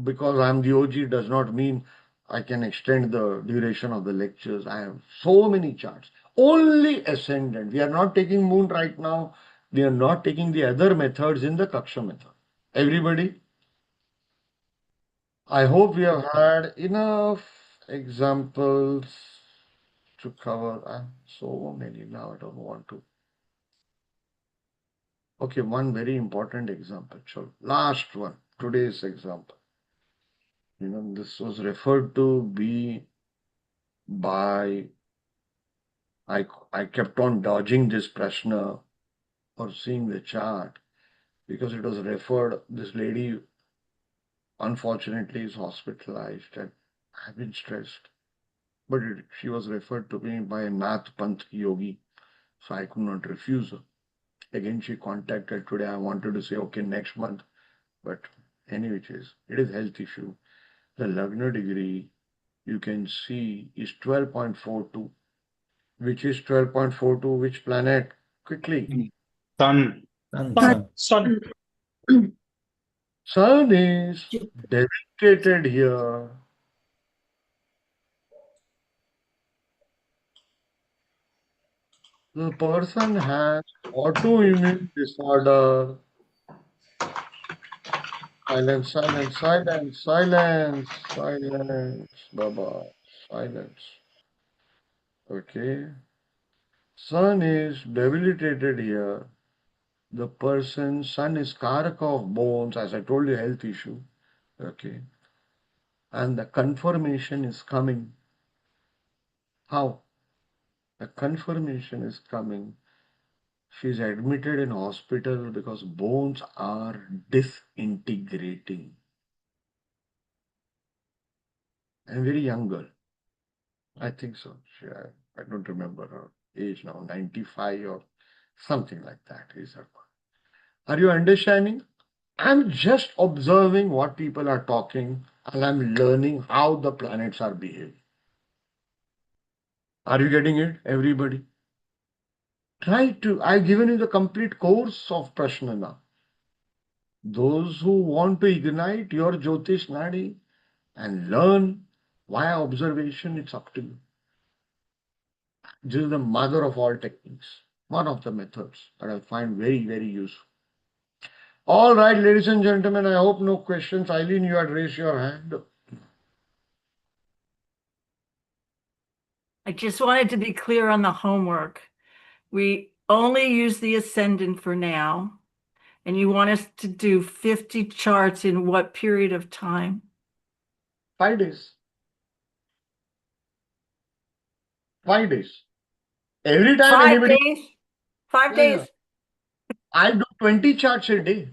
Because I'm the OG does not mean I can extend the duration of the lectures. I have so many charts. Only ascendant. We are not taking moon right now. We are not taking the other methods in the Kakshya method. Everybody, I hope we have had enough examples to cover. So many now, I don't want to. Okay, one very important example. So last one, today's example. This was referred to be by, I kept on dodging this Prashna or seeing the chart because it was referred, this lady unfortunately is hospitalized and I've been stressed. But she was referred to me by a Nath Panth yogi, so I could not refuse her. Again, she contacted today. I wanted to say, okay, next month. But anyway, it is health issue. The Lagna degree, you can see, is 12.42. Which is 12.42? Which planet? Quickly. Sun. Sun. Sun is debilitated here. The person has autoimmune disorder. Silence, silence, silence, silence, silence, Baba, silence. Okay. Sun is debilitated here. The person, Sun is Karaka of bones, as I told you, health issue. Okay. And the confirmation is coming. How? The confirmation is coming. She's admitted in hospital because bones are disintegrating. And very young girl. I think so. I don't remember her age now, 95 or something like that is her. Are you understanding? I'm just observing what people are talking and I'm learning how the planets are behaving. Are you getting it, everybody? I've given you the complete course of Prashna now. Those who want to ignite your Jyotish Nadi and learn via observation, it's up to you. This is the mother of all techniques, one of the methods that I find very, very useful. All right, ladies and gentlemen, I hope no questions. Eileen, you had raised your hand. I just wanted to be clear on the homework. We only use the ascendant for now. And you want us to do 50 charts in what period of time? 5 days. 5 days. Every time 5 anybody. days? 5 Yeah, days? I do 20 charts a day.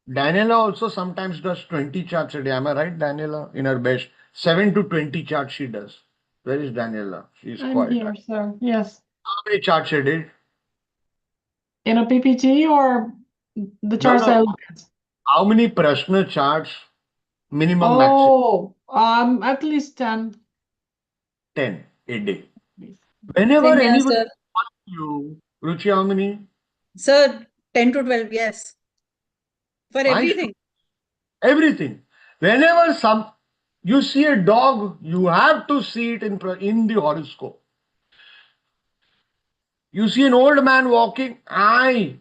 Daniela also sometimes does 20 charts a day. Am I right, Daniela? In her best 7 to 20 charts she does. Where is Daniela? She's I'm quiet. here, sir. Yes. How many charts a day? In a PPT or the No, charts I no. look at? How many Prashna charts? Minimum, maximum? Oh, at least 10. 10 a day. Whenever Same here, anybody sir. asks you, Ruchi, how many? Sir, 10 to 12, yes. For Why everything. Everything. Whenever you see a dog, you have to see it in the horoscope. You see an old man walking, I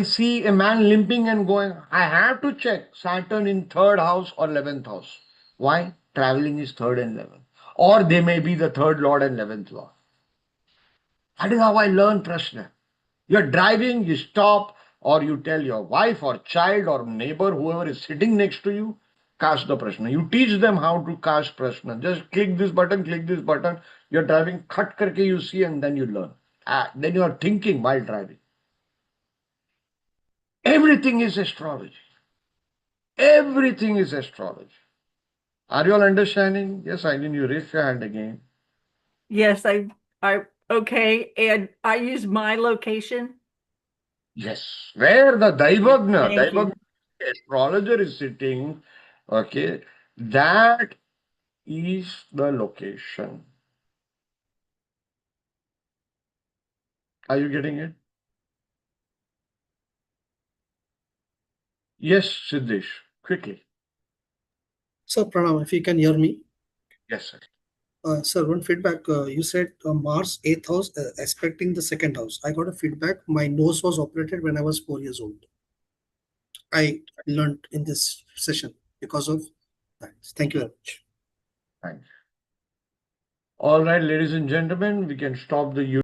see a man limping and going, I have to check Saturn in 3rd house or 11th house. Why? Traveling is 3rd and 11th. Or they may be the 3rd lord and 11th lord. That is how I learned Prashna. You're driving, you stop, or you tell your wife or child or neighbor, whoever is sitting next to you, cast the Prashna. You teach them how to cast Prashna. Just click this button, You're driving, cut karke you see, and then you learn. Then you are thinking while driving. Everything is astrology. Everything is astrology. Are you all understanding? Yes, Eileen, you raise your hand again. Yes, okay. And I use my location. Yes, where the Thank you. astrologer is sitting, okay, that is the location. Are you getting it? Yes, Siddesh, quickly. So, Pranav, if you can hear me. Yes, sir. Sir, one feedback. You said Mars 8th house aspecting the 2nd house. I got a feedback. My nose was operated when I was 4 years old. I learned in this session because of that. Thank you very much. Thanks. All right, ladies and gentlemen, we can stop the